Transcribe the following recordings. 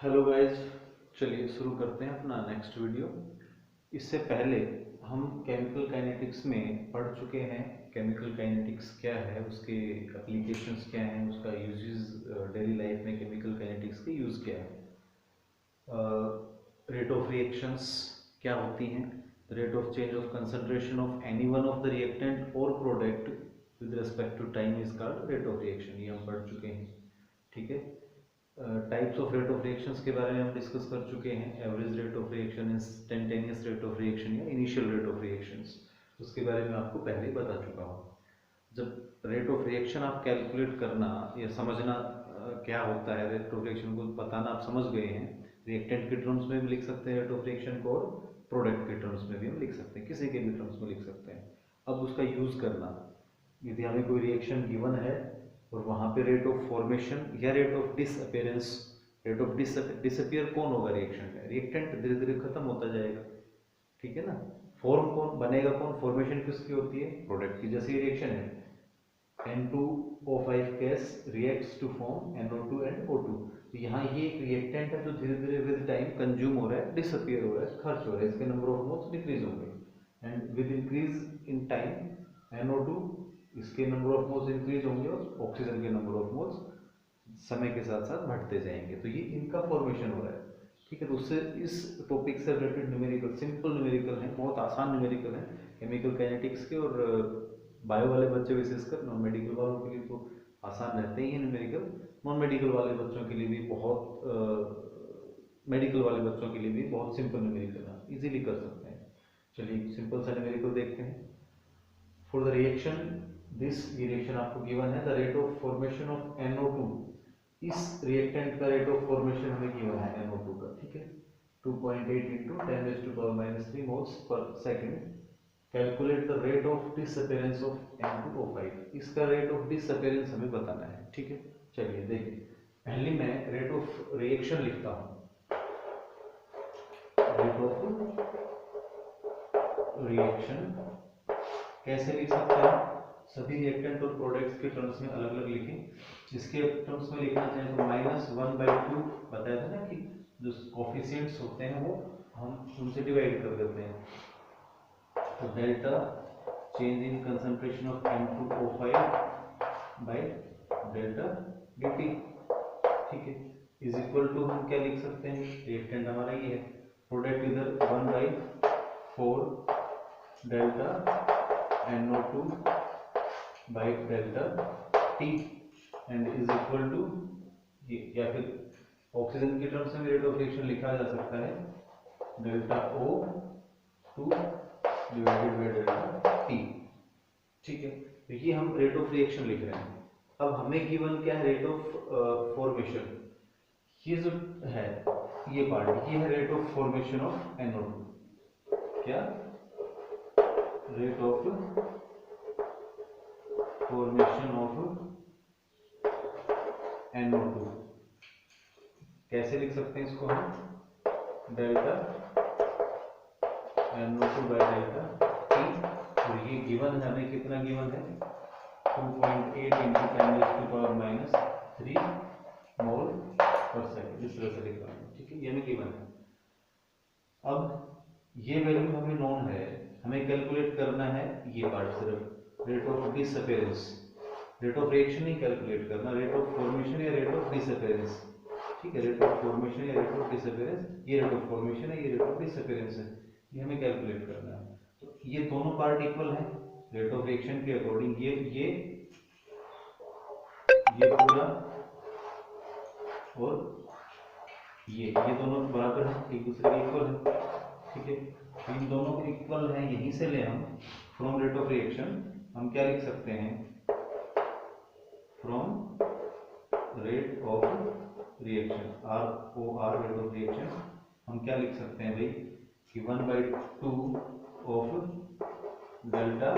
Hello guys, चलिए शुरू करते हैं अपना नेक्स्ट वीडियो। इससे पहले हम केमिकल काइनेटिक्स में पढ़ चुके हैं। केमिकल काइनेटिक्स क्या है, उसके एप्लीकेशंस क्या हैं, उसका यूजेस डेली लाइफ में केमिकल काइनेटिक्स के यूज़ क्या है, रेट ऑफ रिएक्शंस क्या होती हैं, rate of change of concentration of any one of the reactant और product with respect to time is called rate of reaction. ये हम पढ़ चुके हैं। ठीक है। Types of rate of reactions के बारे में हम डिस्कस कर चुके हैं। Average rate of reaction, instantaneous rate of reaction या इनिशियल रेट ऑफ रिएक्शंस, उसके बारे में आपको पहले ही बता चुका हूँ। जब रेट ऑफ रिएक्शन आप कैलकुलेट करना या समझना क्या होता है, रेट ऑफ रिएक्शन को बताना आप समझ गए हैं। रिएक्टेंट के टर्म्स में भी लिख सकते हैं रेट ऑफ रिएक्शन को, और प्रोडक्ट के टर्म्स में भी हम लिख सकते हैं, किसी के भी टर्म्स में लिख सकते हैं। अब उसका यूज़ करना, यदि हमें कोई रिएक्शन गिवन है और वहाँ पे रेट ऑफ फॉर्मेशन या rate of disappearance, rate of disappear कौन होगा रिएक्शन में, रिएक्टेंट धीरे धीरे खत्म होता जाएगा। ठीक है ना। फॉर्म कौन बनेगा, कौन फॉर्मेशन किसकी होती है, प्रोडक्ट की। जैसे रिएक्शन है N2O5 gas reacts to form NO2 and O2, तो यहाँ ये एक रिएक्टेंट है जो धीरे धीरे विद टाइम कंज्यूम हो रहा है, डिसअपियर हो रहा है, खर्च हो रहा है, इसके नंबर ऑफ मोल्स डिक्रीज होंगे। And with increase in time NO2, इसके नंबर ऑफ मोल्स इंक्रीज होंगे और ऑक्सीजन के नंबर ऑफ मोल्स समय के साथ साथ बढ़ते जाएंगे। तो ये इनका फॉर्मेशन हो रहा है। ठीक है। तो उससे इस टॉपिक से रिलेटेड न्यूमेरिकल, सिंपल न्यूमेरिकल हैं, बहुत आसान न्यूमेरिकल हैं केमिकल काइनेटिक्स के, और बायो वाले बच्चे विशेषकर, नॉन मेडिकल वालों के लिए तो आसान रहते ही हैं न्यूमेरिकल, नॉन मेडिकल वाले बच्चों के लिए भी बहुत, मेडिकल वाले बच्चों के लिए भी बहुत सिंपल न्यूमेरिकल है, इजीली कर सकते हैं। चलिए सिंपल सा न्यूमेरिकल देखते हैं। फॉर द रिएक्शन दिस, ये रिएक्शन आपको गिवन है, the rate of formation of NO2, इस रिएक्टेंट का रेट ऑफ फॉर्मेशन हमें गिवन है NO2 का। ठीक है। 2.8 into 10⁻³ moles per second. Calculate the rate of disappearance of N2O5, इसका रेट ऑफ डिसअपेरेंस हमें बताना है। ठीक है। चलिए देखिए, पहले मैं रेट ऑफ रिएक्शन लिखता हूँ। रेट ऑफ रिएक्शन कैसे लिख सकते हैं, सभी रिएक्टेंट और प्रोडक्ट्स के टर्म्स में अलग अलग लिखें। इसके टर्म्स में लिखना चाहें तो -1/2 बताया था ना, कि जो कोफिशिएंट्स होते हैं वो हम उनसे डिवाइड कर देते हैं। तो delta change in concentration of N2O5 by delta dt। ठीक है। इज इक्वल टू हम क्या लिख सकते हैं, रिएक्टेंट हमारा ये है, प्रोडक्ट इधर 1/4 delta NO2 by delta T, and is equal to ये, या फिर ऑक्सीजन के टर्म्स में रेट ऑफ रिएक्शन लिखा जा सकता है delta O2 divided by delta T। ठीक है। तो ये हम रेट ऑफ रिएक्शन लिख रहे हैं। अब हमें गिवन क्या है, रेट ऑफ फॉर्मेशन। ये जो है ये पार्ट, ये है rate of formation of NO2। क्या, rate of formation of NO2 कैसे लिख सकते हैं इसको हम, delta NO2 by delta T। और ये गिवन है, हमें कितना गिवन है, 2.8 इंटू 10⁻³ मोल पर सेकेंड, इस तरह से लिख रहा हूँ। ठीक है, ये हमें गिवन है। अब ये वैल्यू हमें नोन है, हमें कैलकुलेट करना है ये पार्ट सिर्फ, rate of disappearance. Rate of reaction नहीं कैलकुलेट करना, रेट ऑफ फॉर्मेशन या रेट ऑफ डिसअपेरेंस। ठीक है। रेट ऑफ फॉर्मेशन या रेट ऑफ डिसअपेरेंस, ये रेट ऑफ फॉर्मेशन है, ये रेट ऑफ डिसअपेरेंस है, ये हमें कैलकुलेट करना है। तो ये दोनों पार्ट इक्वल हैं रेट ऑफ रिएक्शन के अकॉर्डिंग, ये पूरा और ये दोनों बराबर हैं, एक दूसरे के इक्वल हैं। ठीक है। इन दोनों को इक्वल हैं, यहीं से ले हम फ्रॉम रेट ऑफ रिएक्शन हम क्या लिख सकते हैं, from rate of reaction, ROR rate of reaction, हम क्या लिख सकते हैं भाई, कि 1/2 of delta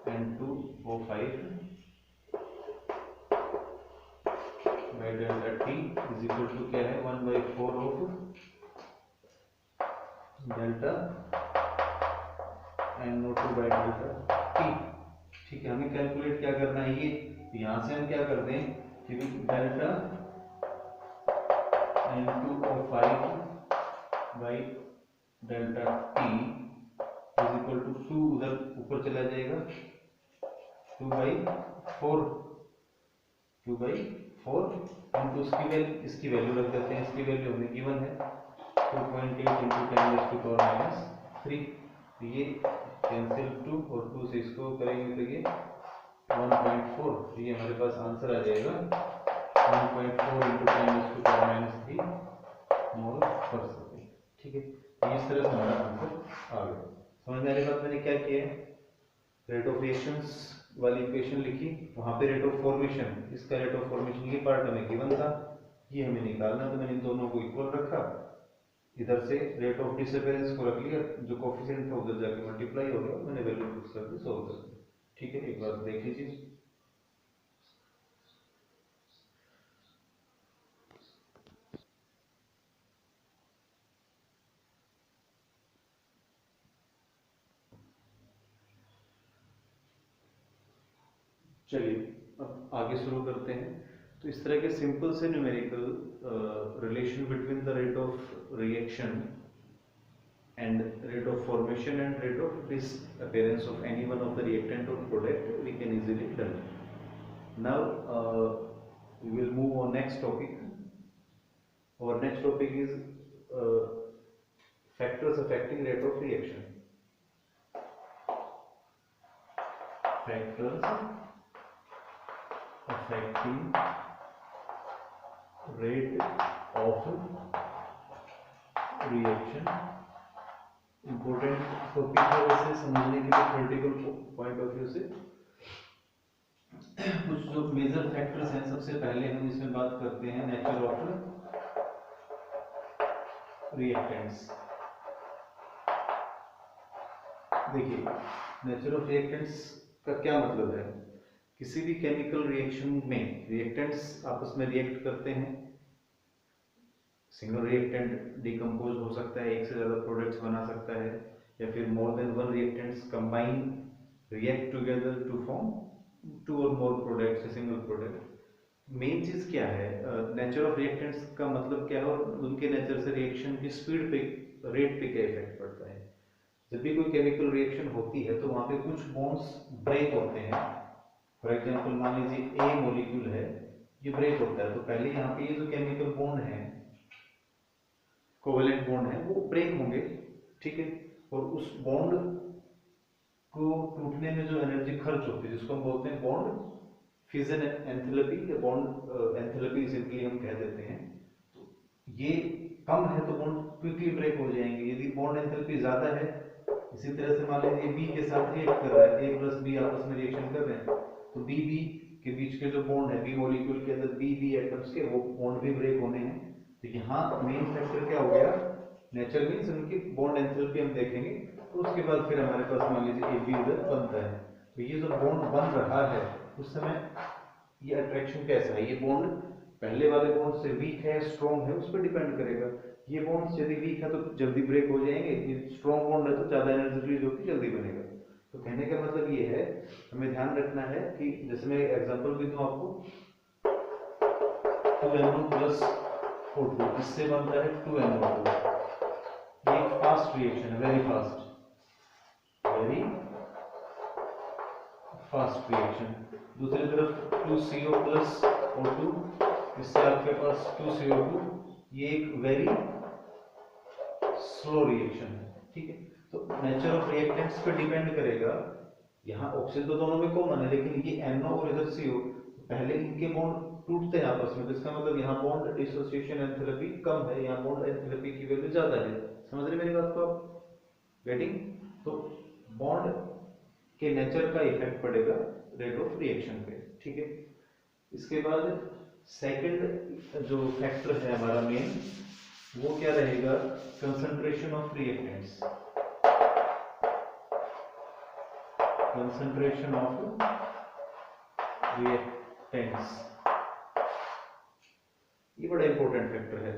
N2O5 by delta T is equal to क्या है, 1/4 of delta NO2 by delta T। ठीक है। हमें कैलकुलेट क्या करना है, ये यहाँ से हम क्या करते हैं कि delta into O5 by delta T is equal to 2, उधर ऊपर चला जाएगा 2/4 इंटू इसकी वैल्यू रख देते हैं, इसकी वैल्यू हमें गिवन है 2.8 इंटू 10⁻³ 3। ये कैंसिल 2 और 2 से इसको करेंगे तो ये 1.4, ये हमारे पास आंसर आ जाएगा 1.4 इंटू 10⁻³ मोल पर सेकेंड। ठीक है, इस तरह से हमारा आंसर आ गया। समझ में आ रही बात? मैंने क्या किया है, रेट ऑफ रिएक्शंस वाली इक्वेशन लिखी, वहां पे रेट ऑफ फॉर्मेशन, इसका रेट ऑफ फॉर्मेशन ये पार्ट हमें गिवन था, ये हमें निकालना, तो मैंने इन दोनों को इक्वल रखा, इधर से रेट ऑफ डिसअपियरेंस को रख लिया, जो कोफिशिएंट था उधर जाके मल्टीप्लाई हो गया, मैंने वैल्यू फिक्स करके सॉल्व कर दिया। ठीक है, एक बार देख लीजिए। चलिए अब आगे शुरू करते हैं। तो इस तरह के सिंपल से numerical relation between the rate of reaction and rate of formation and rate of disappearance of any one of the reactant or product we can easily learn. Now we will move on next topic. Our next topic is factors affecting rate of reaction. Factors affecting rate of reaction. Important topic है वैसे समझने के लिए theoretical point of view से। कुछ जो major factors हैं, सबसे पहले हम इसमें बात करते हैं नेचर ऑफ रिएक्टेंट्स। देखिए, नेचर ऑफ रिएक्टेंट्स का क्या मतलब है, किसी भी केमिकल रिएक्शन में रिएक्टेंट्स आपस में रिएक्ट करते हैं, सिंगल रिएक्टेंट डिकम्पोज हो सकता है, एक से ज्यादा प्रोडक्ट्स बना सकता है, या फिर more than one reactants combine react together to form 2 और more products, a single product. Main चीज क्या है, नेचर ऑफ रिएक्टेंट्स का मतलब क्या है और उनके नेचर से रिएक्शन की स्पीड पे, रेट पे क्या इफेक्ट पड़ता है। जब भी कोई केमिकल रिएक्शन होती है तो वहां पे कुछ बॉन्ड्स ब्रेक होते हैं। फॉर एग्जांपल मान लीजिए ए मॉलिक्यूल है, ये ब्रेक होता है, तो पहले यहाँ पे ये जो केमिकल बॉन्ड है, कोवेलेंट बॉन्ड है, वो ब्रेक होंगे। ठीक है, और उस बॉन्ड को टूटने में जो एनर्जी खर्च होती है, जिसको हम बोलते हैं बॉन्ड फिजन एंथैल्पी या बॉन्ड एंथैल्पी सिंपली हम कह देते हैं, तो ये कम है तो बॉन्ड क्विकली ब्रेक हो जाएंगे। यदि बॉन्ड एंथैल्पी ज्यादा है, इसी तरह से मान लीजिए बी के साथ रिएक्ट कर रहा है, ए प्लस बी आपस में रिएक्शन कर रहे हैं, तो बी बी के बीच के जो बॉन्ड है, बी मॉलिक्यूल के अंदर बी बी एटम्स के, वो बॉन्ड भी ब्रेक होने हैं। तो यहाँ मेन फैक्टर क्या हो गया, नेचर मीन्स उनकी बॉन्ड एंथैल्पी हम देखेंगे, तो उसके बाद फिर हमारे पास मान लीजिए ए बी उधर बनता है, तो ये जो बॉन्ड बन रहा है उस समय ये अट्रैक्शन कैसा है, ये बॉन्ड पहले वाले बॉन्ड से वीक है स्ट्रॉन्ग है, उस पर डिपेंड करेगा। ये बॉन्ड यदि वीक है तो जल्दी ब्रेक हो जाएंगे, ये स्ट्रॉन्ग बॉन्ड है तो ज्यादा एनर्जी रिलीज होती है, जल्दी बनेगा। तो कहने का मतलब ये है, हमें ध्यान रखना है कि जैसे मैं एग्जांपल भी दूं आपको, 2NO प्लस O2, इससे बनता है 2NO2। ये एक फास्ट रिएक्शन है, वेरी फास्ट रिएक्शन। दूसरी तरफ 2CO प्लस O2, इससे आपके पास 2CO2, ये एक वेरी स्लो रिएक्शन है। ठीक है, तो नेचर ऑफ रिएक्टेंट्स पे डिपेंड करेगा। यहाँ ऑक्सीजन तो दोनों में कॉमन है, लेकिन ये NO और इधर CO, पहले इनके बॉन्ड टूटते हैं आपस में, तो इसका मतलब यहाँ बॉन्ड डिसोसिएशन एंथैल्पी कम है, यहाँ बॉन्ड एंथैल्पी की वैल्यू ज्यादा है। समझ रहे मेरी बात को आप? गेटिंग? तो बॉन्ड के नेचर का इफेक्ट पड़ेगा रेट ऑफ रिएक्शन पे। ठीक है, इसके बाद सेकंड जो फैक्टर है हमारा मेन, वो क्या रहेगा, concentration of reactants. Concentration of reactants, ये बड़ा इंपॉर्टेंट फैक्टर है।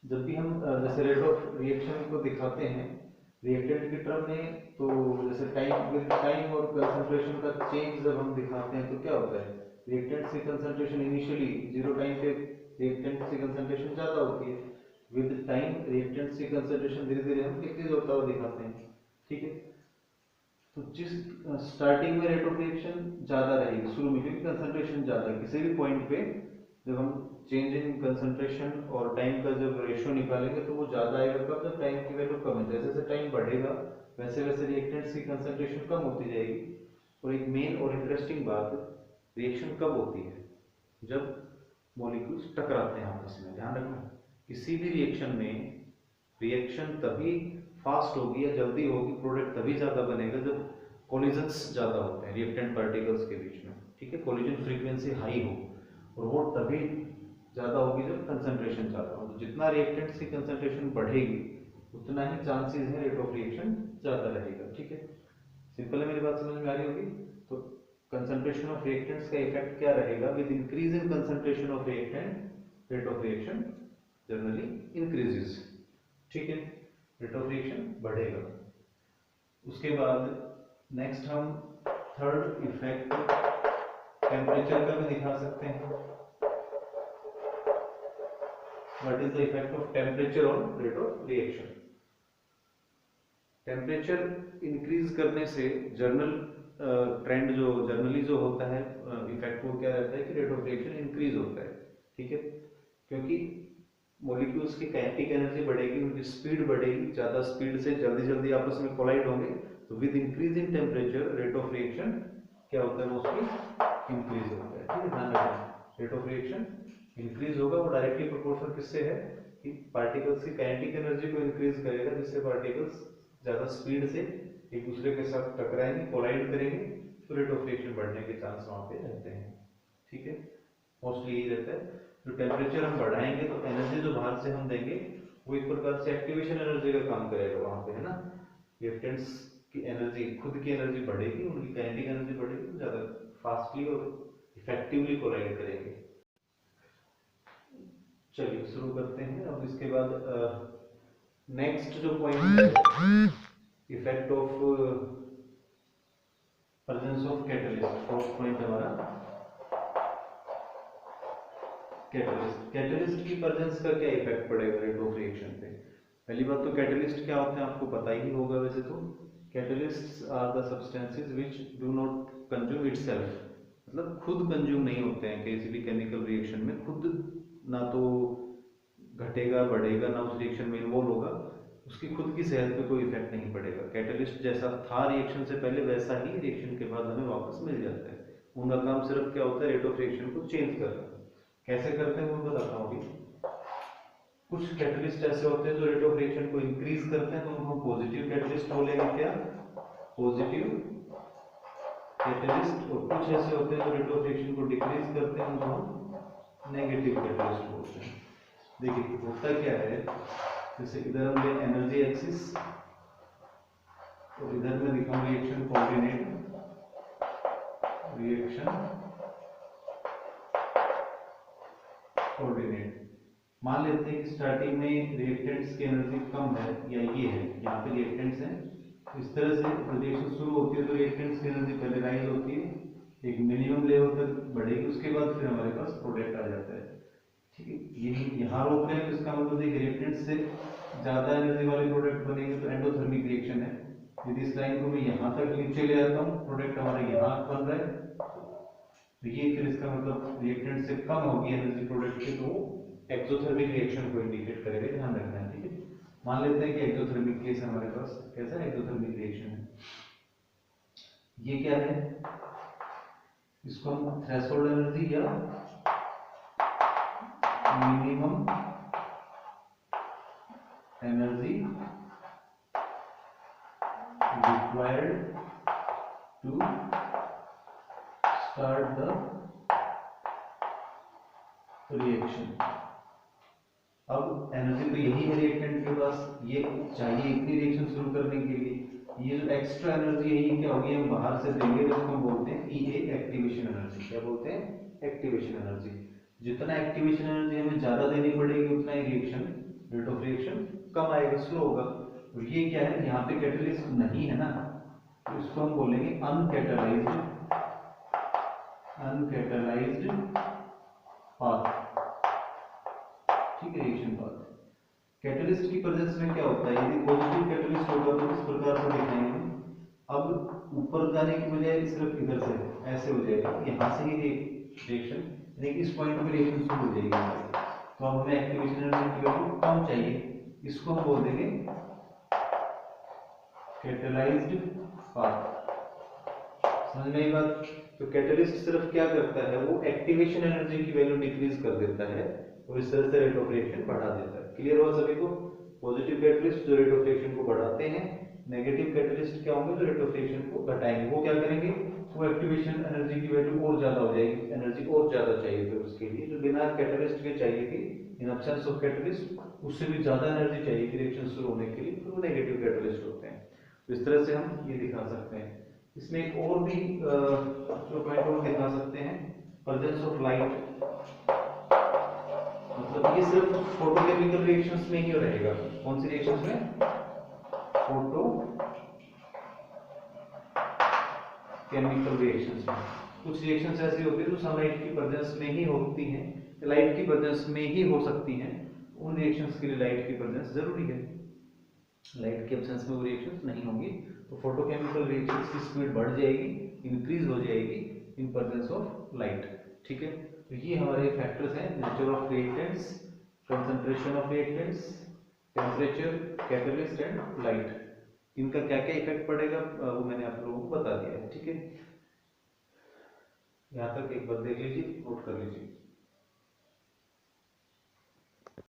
जब भी हम जैसे रेट ऑफ रिएक्शन को दिखाते हैं रिएक्टेंट के टर्म में, तो जैसे टाइम और कंसंट्रेशन का चेंज जब हम दिखाते हैं तो क्या होता है, रिएक्टेंट्स की कंसंट्रेशन इनिशियली जीरो टाइम पे रिएक्टेंट्स की कंसंट्रेशन ज़्यादा होती है, विद टाइम रिएक्टेंट्स की कंसंट्रेशन धीरे धीरे हम डिक्रीज होता हुआ दिखाते हैं, ठीक है। तो जिस स्टार्टिंग में रेट ऑफ रिएक्शन ज़्यादा रहेगी शुरू में, क्योंकि कंसंट्रेशन ज़्यादा, किसी भी पॉइंट पे जब हम चेंज इन कंसंट्रेशन और टाइम का जब रेशियो निकालेंगे तो वो ज़्यादा आएगा कब, जब टाइम की वैल्यू कम है। जैसे जैसे टाइम बढ़ेगा वैसे वैसे रिएक्टेंट्स की कंसंट्रेशन कम होती जाएगी। और एक मेन और इंटरेस्टिंग बात, रिएक्शन कब होती है, जब मॉलिक्यूल्स टकराते हैं आपस में। ध्यान रखना, किसी भी रिएक्शन में रिएक्शन तभी फास्ट होगी या जल्दी होगी, प्रोडक्ट तभी ज़्यादा बनेगा जब कोलिजन्स ज़्यादा होते हैं रिएक्टेंट पार्टिकल्स के बीच में, ठीक है। कोलिजन फ्रीक्वेंसी हाई हो, और वो तभी ज़्यादा होगी जब कंसंट्रेशन ज़्यादा हो। तो जितना रिएक्टेंट्स की कंसंट्रेशन बढ़ेगी उतना ही चांसेस है रेट ऑफ रिएक्शन ज़्यादा रहेगा, ठीक है। सिंपल है, मेरी बात समझ में आ रही होगी। तो कंसंट्रेशन ऑफ रिएक्टेंट्स का इफेक्ट क्या रहेगा, with increase in concentration of reactant rate of reaction generally increases, ठीक है, रेट ऑफ रिएक्शन बढ़ेगा। उसके बाद नेक्स्ट हम थर्ड इफेक्ट टेम्परेचर का भी दिखा सकते हैं। What is the effect of temperature on rate of reaction. Temperature increase करने से जर्नल ट्रेंड जो जनरली जो होता है इफेक्ट, वो क्या रहता है कि रेट ऑफ रिएक्शन इंक्रीज होता है, ठीक है। क्योंकि मॉलिक्यूल्स की काइनेटिक एनर्जी बढ़ेगी, उनकी स्पीड बढ़ेगी, ज़्यादा स्पीड से जल्दी जल्दी आपस में कोलाइड होंगे, तो with increase in temperature rate of reaction क्या होता है, मोस्टली इंक्रीज होता है, ठीक है। ध्यान रखना, रेट ऑफ रिएक्शन इंक्रीज होगा, वो डायरेक्टली प्रोपोर्शनल किससे है कि पार्टिकल्स की काइनेटिक एनर्जी को इंक्रीज करेगा, जिससे पार्टिकल्स ज़्यादा स्पीड से एक दूसरे के साथ टकराएंगे, कोलाइड करेंगे, तो रेट ऑफ रिएक्शन बढ़ने के चांस वहाँ पे रहते हैं, ठीक है। मोस्टली यही रहता है। जो टेम्परेचर हम बढ़ाएंगे तो एनर्जी जो बाहर से हम देंगे वो एक प्रकार से एक्टिवेशन एनर्जी का काम करेगा वहाँ पे, है ना। रिएक्टेंट्स की एनर्जी, खुद की एनर्जी बढ़ेगी, उनकी काइनेटिक एनर्जी बढ़ेगी, तो ज़्यादा फास्टली और इफेक्टिवली कोलाइड करेंगे। चलिए शुरू करते हैं। अब इसके बाद नेक्स्ट जो पॉइंट है, effect of presence of catalyst. Fourth point हमारा कैटलिस्ट। कैटलिस्ट की प्रेजेंस का क्या इफेक्ट पड़ेगा रेट ऑफ रिएक्शन पे। पहली बात तो कैटलिस्ट क्या होते हैं आपको पता ही होगा वैसे तो। Catalysts are the substances which do not consume itself, मतलब खुद कंज्यूम नहीं होते हैं किसी भी केमिकल रिएक्शन में, खुद ना तो घटेगा बढ़ेगा ना उस रिएक्शन में इन्वॉल्व होगा, उसकी खुद की सेहत पे कोई इफेक्ट नहीं पड़ेगा। कैटलिस्ट जैसा था रिएक्शन से पहले वैसा ही रिएक्शन के बाद हमें वापस मिल जाता है। उनका काम सिर्फ क्या होता है, रेट ऑफ रिएक्शन को चेंज करना। कैसे करते हैं वो बताता हूँ अभी। कुछ कैटलिस्ट ऐसे होते हैं जो रेट ऑफ रिएक्शन को इंक्रीज करते हैं, तो उनको पॉजिटिव कैटलिस्ट बोलेंगे, क्या पॉजिटिव कैटलिस्ट। और कुछ ऐसे होते हैं जो रेट ऑफ रिएक्शन को डिक्रीज करते हैं, उनको हम नेगेटिव कैटलिस्ट बोलते हैं। देखिए होता क्या है, जैसे इधर हम ले एनर्जी एक्सिस और इधर में लिखा रिएक्शन कोऑर्डिनेट, रिएक्शन कोऑर्डिनेट। मान लेते हैं कि स्टार्टिंग में रिएक्टेंट्स की एनर्जी कम है, या ये है यहाँ पे रिएक्टेंट्स हैं, इस तरह से रिएक्शन शुरू होती है तो रिएक्टेंट्स की एनर्जी पहले राइज होती है, एक मिनिमम लेवल तक बढ़ेगी, उसके बाद फिर हमारे पास प्रोडक्ट आ जाता है, ठीक है। यही यहाँ रोक रहे हैं तो इसका मतलब देखिए रिएक्टेंट्स से ज़्यादा एनर्जी वाले प्रोडक्ट बनेंगे तो एंडोथर्मिक रिएक्शन है। यदि इस लाइन को मैं यहाँ तक नीचे ले आता हूँ, प्रोडक्ट हमारे यहाँ बन रहा है, तो ये फिर इसका मतलब रिएक्टेंट से कम होगी एनर्जी प्रोडक्ट की, तो एक्सोथर्मिक रिएक्शन को इंडिकेट करेगा, ध्यान रखना है, ठीक है। मान लेते हैं कि एक्सोथर्मिक केस हमारे पास कैसा एक्सोथर्मिक रिएक्शन है, ये क्या है, इसको हम थ्रेशोल्ड एनर्जी या minimum energy required to start the reaction. अब एनर्जी तो यही है रिएक्टेंट के पास, ये चाहिए इतनी रिएक्शन शुरू करने के लिए, ये जो एक्स्ट्रा एनर्जी है ये क्या होगी, हम बाहर से देंगे तो इसको हम बोलते हैं ईए एक्टिवेशन एनर्जी। क्या बोलते हैं, एक्टिवेशन एनर्जी। जितना एक्टिवेशन एनर्जी हमें ज्यादा देनी पड़ेगी उतना ही रिएक्शन, रेट ऑफ रिएक्शन कम आएगा, स्लो होगा। और ये क्या है, यहाँ पे कैटलिस्ट नहीं है ना, तो इसको हम बोलेंगे अनकैटलाइज्ड अनकैटलाइज्ड पाथ, ठीक है, रिएक्शन पाथ। कैटलिस्ट की प्रेजेंस में क्या होता है, यदि पॉजिटिव कैटलिस्ट होगा तो इस प्रकार से दिखाएंगे। अब ऊपर जाने की बजाय सिर्फ इधर से ऐसे हो जाएगा, यहाँ से ही रिएक्शन, यानी कि इस पॉइंट पे रिएक्शन शुरू हो जाएगी हमारी। तो अब हमें एक्टिवेशन एनर्जी की वैल्यू कम चाहिए, इसको हम बोल देंगे कैटलाइज्ड पाथ। समझ में आई बात? तो कैटलिस्ट सिर्फ क्या करता है, वो एक्टिवेशन एनर्जी की वैल्यू डिक्रीज कर देता है और इस तरह से रेट ऑफ रिएक्शन बढ़ा देता है। क्लियर हुआ सभी को? पॉजिटिव कैटलिस्ट जो रेट ऑफ रिएक्शन को बढ़ाते हैं, नेगेटिव कैटलिस्ट क्या होंगे, जो रेट ऑफ रिएक्शन को घटाएंगे। वो क्या करेंगे, वो एक्टिवेशन एनर्जी की वैल्यू और ज्यादा हो जाएगी, एनर्जी और ज्यादा चाहिए फिर उसके लिए, जो बिना कैटलिस्ट के चाहिए थी, इन एब्सेंस ऑफ कैटलिस्ट उससे भी ज्यादा एनर्जी चाहिए थी रिएक्शन शुरू होने के लिए, तो वो नेगेटिव कैटलिस्ट होते हैं। तो इस तरह से हम ये दिखा सकते हैं। इसमें एक और भी जो पॉइंट और दिखा सकते हैं, प्रेजेंस ऑफ लाइट। मतलब ये सिर्फ फोटोकेमिकल रिएक्शंस में ही रहेगा। कौन सी रिएक्शंस में? फोटो केमिकल रिएक्शंस में। कुछ रिएक्शंस ऐसी होती है जो सनलाइट की प्रेजेंस में ही होती हैं, लाइट की प्रेजेंस में ही हो सकती हैं। उन रिएक्शंस के लिए लाइट की प्रेजेंस जरूरी है, लाइट के एब्सेंस में वो रिएक्शंस नहीं होंगी। तो फोटोकेमिकल रिएक्शंस की स्पीड बढ़ जाएगी, इंक्रीज हो जाएगी इन प्रेजेंस ऑफ लाइट, ठीक है। तो ये हमारे फैक्टर्स हैं, nature of reactants, concentration of reactants, temperature, catalyst and light. इनका क्या क्या इफेक्ट पड़ेगा वो मैंने आप लोगों को बता दिया है, ठीक है। यहाँ तक एक बार देख लीजिए, नोट कर लीजिए।